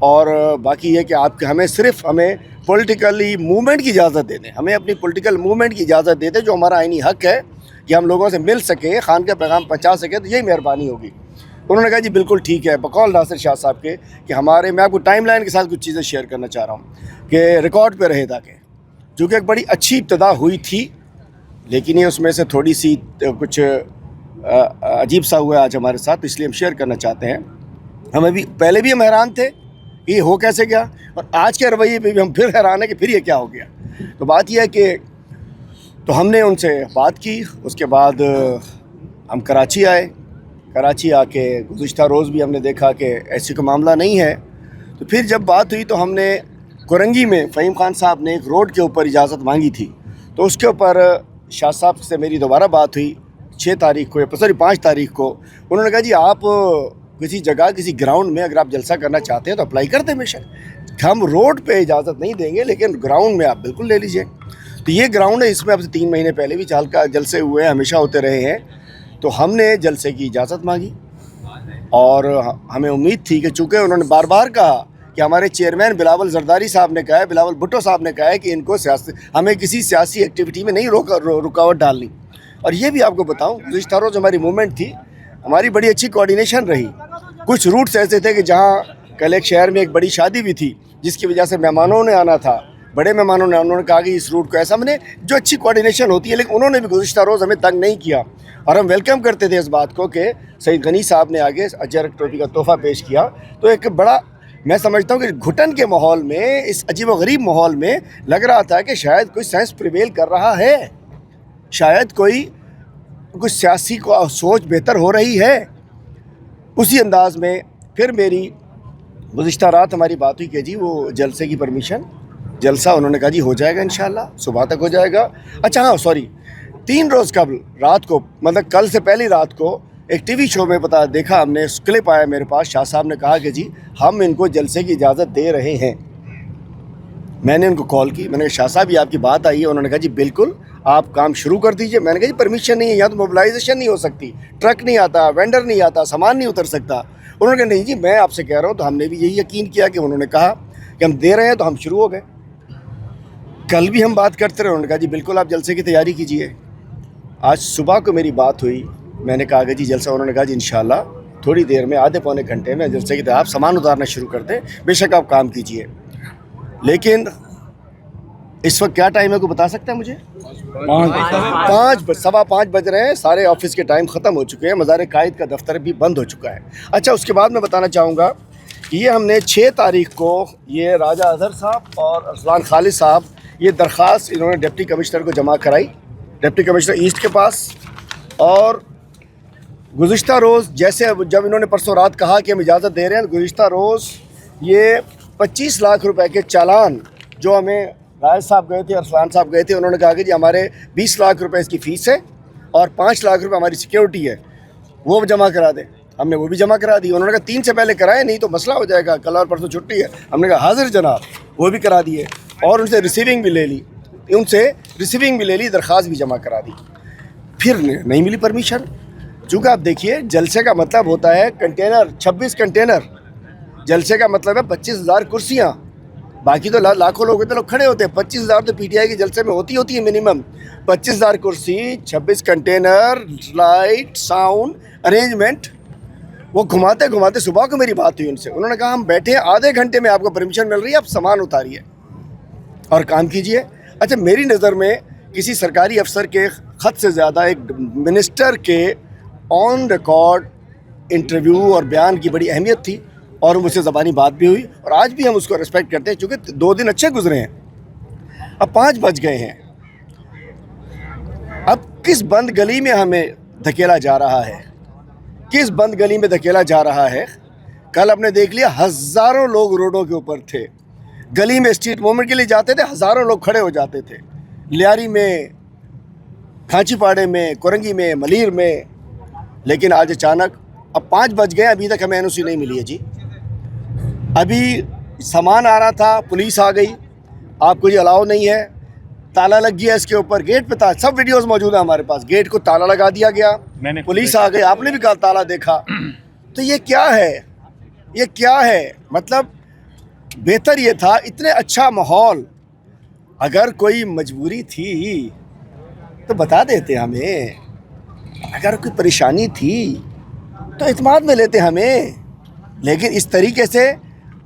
اور باقی یہ کہ آپ ہمیں صرف ہمیں پولیٹیکلی موومنٹ کی اجازت دے دیں، ہمیں اپنی پولیٹیکل موومنٹ کی اجازت دے دیں، جو ہمارا آئینی حق ہے کہ ہم لوگوں سے مل سکیں، خان کا پیغام پہنچا سکیں، تو یہی مہربانی ہوگی۔ انہوں نے کہا جی بالکل ٹھیک ہے، بقول ناصر شاہ صاحب کے کہ میں آپ کو ٹائم لائن کے ساتھ کچھ چیزیں شیئر کرنا چاہ رہا ہوں کہ ریکارڈ پہ رہے تاکہ، جو کہ ایک بڑی اچھی ابتدا ہوئی تھی، لیکن یہ اس میں سے تھوڑی سی کچھ عجیب سا ہوا ہے آج ہمارے ساتھ، اس لیے ہم شیئر کرنا چاہتے ہیں۔ ہمیں بھی پہلے بھی ہم حیران تھے کہ یہ ہو کیسے گیا، اور آج کے رویے پہ بھی ہم پھر حیران ہیں کہ پھر یہ کیا ہو گیا۔ تو بات یہ ہے کہ تو ہم نے ان سے بات کی، اس کے بعد ہم کراچی آئے، کراچی آ کے گزشتہ روز بھی ہم نے دیکھا کہ ایسی کوئی معاملہ نہیں ہے۔ تو پھر جب بات ہوئی تو ہم نے کورنگی میں فہیم خان صاحب نے ایک روڈ کے اوپر اجازت مانگی تھی، تو اس کے اوپر شاہ صاحب سے میری دوبارہ بات ہوئی 6 تاریخ کو، 5 تاریخ کو۔ انہوں نے کہا جی آپ کسی جگہ کسی گراؤنڈ میں اگر آپ جلسہ کرنا چاہتے ہیں تو اپلائی کر دیں، بے شک ہم روڈ پہ اجازت نہیں دیں گے، لیکن گراؤنڈ میں آپ بالکل لے لیجئے۔ تو یہ گراؤنڈ ہے، اس میں اب سے 3 مہینے پہلے بھی جلسے ہوئے ہیں، ہمیشہ ہوتے رہے ہیں۔ تو ہم نے جلسے کی اجازت مانگی، اور ہمیں امید تھی کہ چونکہ انہوں نے بار بار کہا کہ ہمارے چیئرمین بلاول زرداری صاحب نے کہا ہے، بلاول بھٹو صاحب نے کہا ہے کہ ان کو ہمیں کسی سیاسی ایکٹیویٹی میں نہیں رکاوٹ ڈالنی۔ اور یہ بھی آپ کو بتاؤں، گزشتہ روز ہماری موومنٹ تھی، ہماری بڑی اچھی کوارڈینیشن رہی۔ کچھ روٹس ایسے تھے کہ جہاں کل ایک شہر میں ایک بڑی شادی بھی تھی، جس کی وجہ سے مہمانوں نے آنا تھا، بڑے مہمانوں نے، انہوں نے کہا کہ اس روٹ کو ایسا، ہم نے جو اچھی کوارڈینیشن ہوتی ہے، لیکن انہوں نے بھی گزشتہ روز ہمیں تنگ نہیں کیا، اور ہم ویلکم کرتے تھے اس بات کو کہ سید غنی صاحب نے آگے اجر ٹوپی کا تحفہ پیش کیا۔ تو ایک بڑا، میں سمجھتا ہوں کہ گھٹن کے ماحول میں، اس عجیب و غریب ماحول میں لگ رہا تھا کہ شاید کوئی سینس پریویل کر رہا ہے، شاید کوئی سیاسی کو سوچ بہتر ہو رہی ہے۔ اسی انداز میں پھر میری گزشتہ رات ہماری بات ہوئی کہ جی وہ جلسے کی پرمیشن، جلسہ انہوں نے کہا جی ہو جائے گا انشاءاللہ، صبح تک ہو جائے گا۔ اچھا ہاں سوری، 3 روز قبل رات کو، مطلب کل سے پہلی رات کو ایک ٹی وی شو میں دیکھا ہم نے، کلپ آیا میرے پاس، شاہ صاحب نے کہا کہ جی ہم ان کو جلسے کی اجازت دے رہے ہیں۔ میں نے ان کو کال کی، میں نے کہا شاہ صاحب یہ آپ کی بات آئی ہے؟ انہوں نے کہا جی بالکل آپ کام شروع کر دیجئے۔ میں نے کہا جی پرمیشن نہیں ہے، یہاں تو موبلائزیشن نہیں ہو سکتی، ٹرک نہیں آتا، وینڈر نہیں آتا، سامان نہیں اتر سکتا۔ انہوں نے کہا نہیں جی میں آپ سے کہہ رہا ہوں۔ تو ہم نے بھی یہی یقین کیا کہ انہوں نے کہا کہ ہم دے رہے ہیں، تو ہم شروع ہو گئے۔ کل بھی ہم بات کرتے رہے، انہوں نے کہا جی بالکل آپ جلسے کی تیاری کیجئے۔ آج صبح کو میری بات ہوئی، میں نے کہا کہ جی جلسہ، انہوں نے کہا جی انشاءاللہ تھوڑی دیر میں، آدھے پونے گھنٹے میں جلسے کی آپ سامان اتارنا شروع کر دیں، بے شک آپ کام کیجئے۔ لیکن اس وقت کیا ٹائم ہے، کوئی بتا سکتا ہے مجھے؟ 5:15 بج رہے ہیں، سارے آفس کے ٹائم ختم ہو چکے ہیں، مزار قائد کا دفتر بھی بند ہو چکا ہے۔ اچھا اس کے بعد میں بتانا چاہوں گا کہ یہ ہم نے 6 تاریخ کو یہ راجہ اظہر صاحب اور ارسلان خالد صاحب، یہ درخواست انہوں نے ڈپٹی کمشنر کو جمع کرائی، ڈپٹی کمشنر ایسٹ کے پاس۔ اور گزشتہ روز جیسے جب انہوں نے پرسوں رات کہا کہ ہم اجازت دے رہے ہیں، گزشتہ روز یہ 25 لاکھ روپے کے چالان جو ہمیں راجہ صاحب گئے تھے، ارسلان صاحب گئے تھے، انہوں نے کہا کہ جی ہمارے 20 لاکھ روپے اس کی فیس ہے اور 5 لاکھ روپے ہماری سیکیورٹی ہے، وہ جمع کرا دیں۔ ہم نے وہ بھی جمع کرا دی۔ انہوں نے کہا 3 سے پہلے کرائے نہیں تو مسئلہ ہو جائے گا، کل اور پرسوں چھٹی ہے۔ ہم نے کہا حاضر جناب، وہ بھی کرا دیے، اور ان سے ریسیونگ بھی لے لی، درخواست بھی جمع کرا دی۔ پھر نہیں ملی پرمیشن، چونکہ آپ دیکھیے جلسے کا مطلب ہوتا ہے کنٹینر، 26 کنٹینر، جلسے کا مطلب ہے 25,000 کرسیاں، باقی تو لاکھوں لوگ ہوتے، لوگ کھڑے ہوتے ہیں، 25,000 تو پی ٹی آئی کے جلسے میں ہوتی ہے منیمم۔ 25,000 کرسی، 26 کنٹینر، لائٹ، ساؤنڈ، ارینجمنٹ، وہ گھماتے صبح کو میری بات ہوئی ان سے، انہوں نے کہا ہم بیٹھے ہیں، آدھے گھنٹے میں آپ کو پرمیشن مل رہی ہے، آپ سامان اتاریے اور کام کیجئے۔ اچھا میری نظر میں کسی سرکاری افسر کے خط سے زیادہ ایک منسٹر کے آن ریکارڈ انٹرویو اور بیان کی بڑی اہمیت تھی، اور مجھ سے زبانی بات بھی ہوئی، اور آج بھی ہم اس کو ریسپیکٹ کرتے ہیں، چونکہ 2 دن اچھے گزرے ہیں۔ اب 5 بج گئے ہیں، اب کس بند گلی میں ہمیں دھکیلا جا رہا ہے، کس بند گلی میں دھکیلا جا رہا ہے؟ کل ہم نے دیکھ لیا ہزاروں لوگ روڈوں کے اوپر تھے، گلی میں اسٹریٹ موومنٹ کے لیے جاتے تھے، ہزاروں لوگ کھڑے ہو جاتے تھے، لیاری میں، کھانچی پاڑے میں، کورنگی میں، ملیر میں۔ لیکن آج اچانک اب 5 بج گئے، ابھی تک ہمیں این او سی نہیں ملی ہے جی۔ ابھی سامان آ رہا تھا، پولیس آ گئی، آپ کو یہ الاؤ نہیں ہے، تالا لگ گیا اس کے اوپر، گیٹ پہ تھا، سب ویڈیوز موجود ہیں ہمارے پاس، گیٹ کو تالا لگا دیا گیا، پولیس آ گئی، آپ نے بھی کہا تالا دیکھا۔ تو یہ کیا ہے، یہ کیا ہے؟ مطلب بہتر یہ تھا اتنے اچھا ماحول، اگر کوئی مجبوری تھی تو بتا دیتے ہمیں، اگر کوئی پریشانی تھی تو اعتماد میں لیتے ہمیں، لیکن اس طریقے سے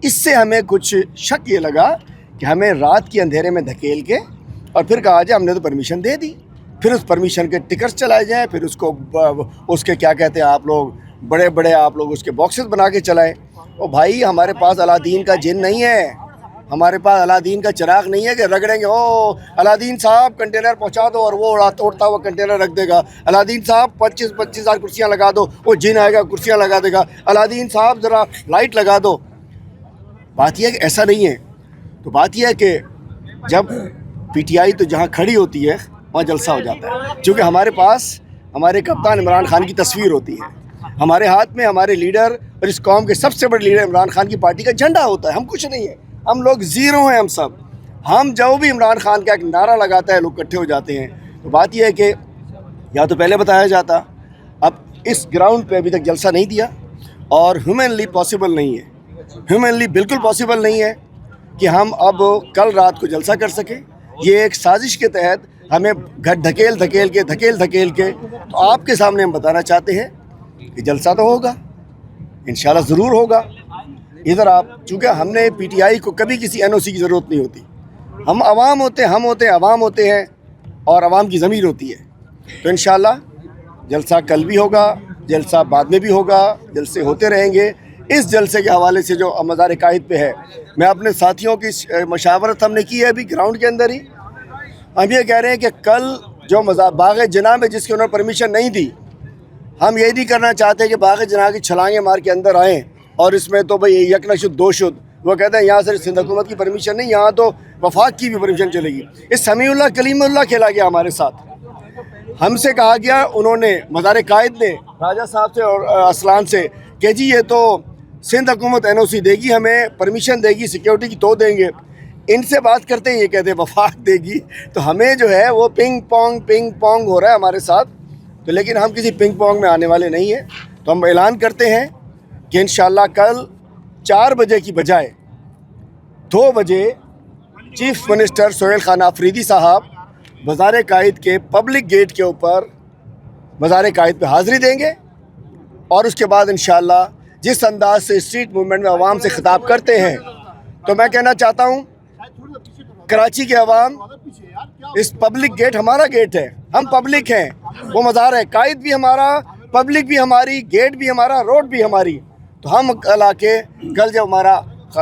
اس سے ہمیں کچھ شک یہ لگا کہ ہمیں رات کے اندھیرے میں دھکیل کے اور پھر کہا جائے ہم نے تو پرمیشن دے دی، پھر اس پرمیشن کے ٹکٹس چلائے جائیں، پھر اس کے کیا کہتے ہیں آپ لوگ، بڑے بڑے آپ لوگ اس کے باکسز بنا کے چلائیں۔ او بھائی ہمارے پاس الادین کا جن نہیں ہے، ہمارے پاس الادین کا چراغ نہیں ہے کہ رگڑیں گے او الادین صاحب کنٹینر پہنچا دو اور وہ اڑتا ہوا کنٹینر رکھ دے گا، الادین صاحب 25,000 کرسیاں لگا دو، وہ جن آئے گا کرسیاں لگا دے گا، الادین صاحب ذرا لائٹ لگا دو۔ بات یہ ہے کہ ایسا نہیں ہے۔ تو بات یہ ہے کہ جب پی ٹی آئی تو جہاں کھڑی ہوتی ہے وہاں جلسہ ہو جاتا ہے، چونکہ ہمارے پاس ہمارے کپتان عمران خان کی تصویر ہوتی ہے، ہمارے ہاتھ میں ہمارے لیڈر اور اس قوم کے سب سے بڑے لیڈر عمران خان کی پارٹی کا جھنڈا ہوتا ہے، ہم کچھ نہیں ہیں، ہم لوگ زیرو ہیں، ہم جو بھی عمران خان کا ایک نعرہ لگاتا ہے لوگ اکٹھے ہو جاتے ہیں۔ تو بات یہ ہے کہ یا تو پہلے بتایا جاتا، اب اس گراؤنڈ پہ ابھی تک جلسہ نہیں دیا اور ہیومنلی پاسبل نہیں ہے، ہیومنلی بالکل پاسبل نہیں ہے کہ ہم اب کل رات کو جلسہ کر سکیں۔ یہ ایک سازش کے تحت ہمیں گھر دھکیل کے تو آپ کے سامنے ہم بتانا چاہتے ہیں کہ جلسہ تو ہوگا، انشاءاللہ ضرور ہوگا۔ ادھر آپ چونکہ ہم نے پی ٹی آئی کو کبھی کسی این او سی کی ضرورت نہیں ہوتی، ہم عوام ہوتے ہیں، عوام ہوتے ہیں اور عوام کی ضمیر ہوتی ہے۔ تو انشاءاللہ جلسہ کل بھی ہوگا، جلسہ بعد میں بھی ہوگا، جلسے ہوتے رہیں گے۔ اس جلسے کے حوالے سے جو مزار قائد پہ ہے، میں اپنے ساتھیوں کی مشاورت ہم نے کی ہے ابھی گراؤنڈ کے اندر ہی، ہم یہ کہہ رہے ہیں کہ کل جو باغ جناح میں جس کی انہوں نے پرمیشن نہیں دی، ہم یہ نہیں کرنا چاہتے کہ باغ جناح کی چھلانگیں مار کے اندر آئیں اور اس میں تو بھئی یک نہ شد دو شد، وہ کہتے ہیں یہاں صرف سندھ حکومت کی پرمیشن نہیں، یہاں تو وفاق کی بھی پرمیشن چلے گی۔ اس سمیع اللہ کلیم اللہ کھیلا گیا ہمارے ساتھ، ہم سے کہا گیا، انہوں نے مزار قائد نے راجہ صاحب سے اور اسلان سے کہ جی یہ تو سندھ حکومت این او سی دے گی، ہمیں پرمیشن دے گی سیکیورٹی کی تو دیں گے، ان سے بات کرتے ہیں یہ کہتے ہیں وفاق دے گی، تو ہمیں جو ہے وہ پنگ پونگ ہو رہا ہے ہمارے ساتھ، تو لیکن ہم کسی پنگ پونگ میں آنے والے نہیں ہیں۔ تو ہم اعلان کرتے ہیں کہ انشاءاللہ کل 4 بجے کی بجائے 2 بجے چیف منسٹر سہیل خان آفریدی صاحب مزار قائد کے پبلک گیٹ کے اوپر مزار قائد پہ حاضری دیں گے، اور اس کے بعد انشاءاللہ جس انداز سے اسٹریٹ موومنٹ میں عوام سے خطاب کرتے ہیں، تو میں کہنا چاہتا ہوں کراچی کے عوام، اس پبلک گیٹ ہمارا گیٹ ہے، ہم پبلک ہیں، وہ مزار ہے قائد بھی ہمارا، پبلک بھی ہماری، گیٹ بھی ہمارا، روڈ بھی ہماری۔ تو ہم کل آ کے کل جب ہمارا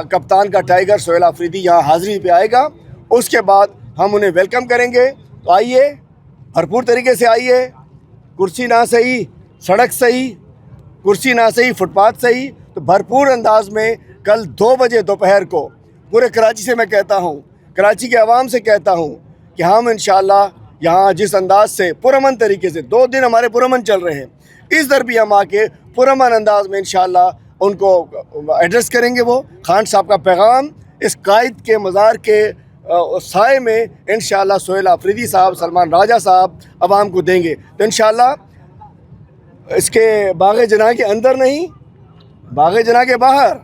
کپتان کا ٹائیگر سہیل آفریدی یہاں حاضری پہ آئے گا، اس کے بعد ہم انہیں ویلکم کریں گے۔ تو آئیے، بھرپور طریقے سے آئیے، کرسی نہ صحیح، سڑک صحیح، کرسی نہ صحیح، فٹ پاتھ صحیح، تو بھرپور انداز میں کل 2 بجے دوپہر کو پورے کراچی سے میں کہتا ہوں، کراچی کے عوام سے کہتا ہوں کہ ہم انشاءاللہ یہاں جس انداز سے پرامن طریقے سے 2 دن ہمارے پرامن چل رہے ہیں، اس در بھی ہم آ کے پرامن انداز میں انشاءاللہ ان کو ایڈریس کریں گے۔ وہ خان صاحب کا پیغام اس قائد کے مزار کے سائے میں انشاءاللہ سہیل آفریدی صاحب، سلمان راجہ صاحب عوام کو دیں گے۔ تو انشاءاللہ اس کے باغ جناح کے اندر نہیں، باغ جناح کے باہر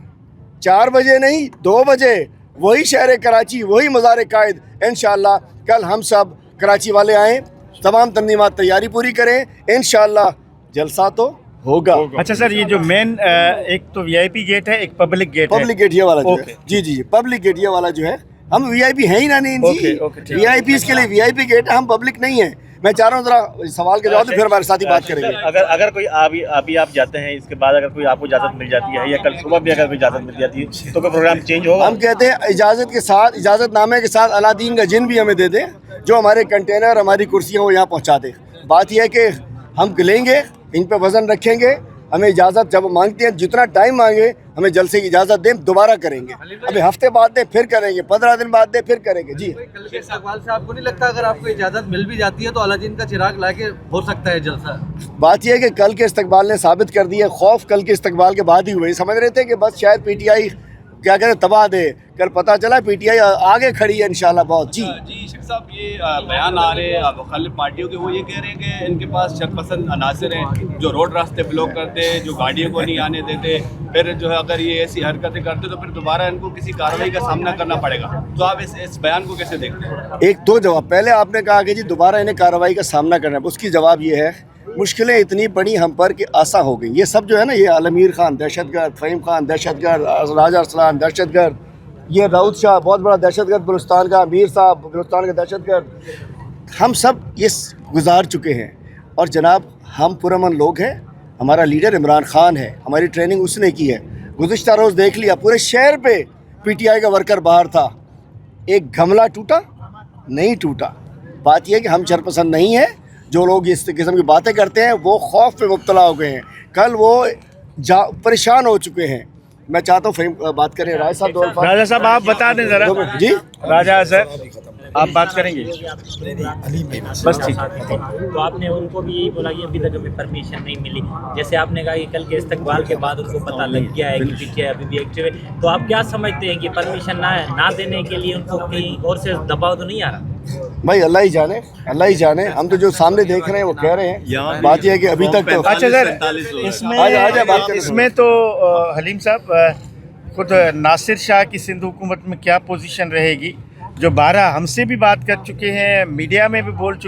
4 بجے نہیں 2 بجے وہی شہر کراچی، وہی مزار قائد، انشاءاللہ کل ہم سب کراچی والے آئیں، تمام تنظیمات تیاری پوری کریں، انشاءاللہ جلسہ تو ہوگا۔ اچھا سر، یہ جو مین ایک تو وی آئی پی گیٹ ہے، ایک پبلک گیٹ ہے، پبلک گیٹ یہ والا جو ہے، جی پبلک گیٹ یہ والا جو ہے، ہم وی آئی پی ہیں ہی نہ نہیں جی، وی آئی پیز کے لیے وی آئی پی گیٹ ہے، ہم پبلک نہیں ہیں۔ میں چاہ رہا ہوں ذرا سوال کے جواب دیں، پھر ہمارے ساتھی بات کریں گے۔ اگر کوئی ابھی آپ جاتے ہیں، اس کے بعد اگر کوئی آپ کو اجازت مل جاتی ہے یا کل صبح بھی اگر کوئی اجازت مل جاتی ہے تو کوئی پروگرام چینج ہوگا؟ ہم کہتے ہیں اجازت کے ساتھ، اجازت نامے کے ساتھ الادین کا جن بھی ہمیں دے دیں، جو ہمارے کنٹینر ہماری کرسیاں وہ یہاں پہنچا دیں۔ بات یہ ہے کہ ہم لیں گے، ان پہ وزن رکھیں گے، ہمیں اجازت جب مانگتے ہیں جتنا ٹائم مانگے ہمیں جلسے کی اجازت دیں، دوبارہ کریں گے، ابھی ہفتے بعد دیں پھر کریں گے، 15 دن بعد دیں پھر کریں گے۔ جی کل کے استقبال سے آپ کو نہیں لگتا اگر آپ کو اجازت مل بھی جاتی ہے تو الادین کا چراغ لا کے ہو سکتا ہے جلسہ؟ بات یہ ہے کہ کل کے استقبال نے ثابت کر دی ہے، خوف کل کے استقبال کے بعد ہی ہوئے، سمجھ رہے تھے کہ بس شاید پی ٹی آئی کیا کہتے ہیں تباہ دے. کل پتہ چلا پی ٹی آئی آگے کھڑی ہے انشاءاللہ بہت. جی شیخ صاحب یہ بیان آ رہے ہیں مخالف پارٹیوں کے, وہ یہ کہہ رہے ہیں کہ ان کے پاس شرپسند عناصر ہیں جو روڈ راستے بلاک کرتے, جو گاڑیوں کو نہیں آنے دیتے, پھر جو ہے اگر یہ ایسی حرکتیں کرتے تو پھر دوبارہ ان کو کسی کارروائی کا سامنا کرنا پڑے گا. تو آپ اس بیان کو کیسے دیکھتے ہیں؟ ایک دو جواب. پہلے آپ نے کہا کہ جی دوبارہ انہیں کارروائی کا سامنا کرنا ہے. اس کی جواب یہ ہے مشکلیں اتنی بڑی ہم پر کہ آسا ہو گئی. یہ سب جو ہے نا, یہ عالمگیر خان دہشت گرد, فہیم خان دہشت گرد, راجہ ارسلان دہشت گرد, یہ داؤد شاہ بہت بڑا دہشت گرد بلوچستان کا, امیر صاحب بلوچستان کا دہشت گرد, ہم سب یہ گزار چکے ہیں. اور جناب ہم پرامن لوگ ہیں. ہمارا لیڈر عمران خان ہے, ہماری ٹریننگ اس نے کی ہے. گزشتہ روز دیکھ لیا پورے شہر پہ پی ٹی آئی کا ورکر باہر تھا. ایک گملہ ٹوٹا نہیں ٹوٹا. بات یہ ہے کہ ہم شرپسند نہیں ہیں. جو لوگ اس قسم کی باتیں کرتے ہیں وہ خوف پہ مبتلا ہو گئے ہیں. کل وہ پریشان ہو چکے ہیں. میں چاہتا ہوں بات کریں راجہ صاحب. راجہ صاحب آپ بتا دیں ذرا. جی راجہ اظہر آپ بات کریں گے بس ٹھیک ہے. تو آپ نے ان کو بھی یہی بولا کہ ابھی تک ہمیں پرمیشن نہیں ملی. جیسے آپ نے کہا کہ کل کے استقبال کے بعد ان کو پتہ لگ گیا ہے کہ پیچھے ابھی بھی ایکٹیو ہے, تو آپ کیا سمجھتے ہیں کہ پرمیشن نہ دینے کے لیے ان کو کہیں اور سے دباؤ تو نہیں آ رہا؟ بھائی اللہ ہی جانے, اللہ ہی جانے. ہم تو جو سامنے دیکھ رہے ہیں وہ کہہ رہے ہیں. بات یہ ہے کہ ابھی تک تو اچھا سر اس میں تو حلیم صاحب خود ناصر شاہ کی سندھ حکومت میں کیا پوزیشن رہے گی, جو 12 ہم سے بھی بات کر چکے ہیں, میڈیا میں بھی بول چکے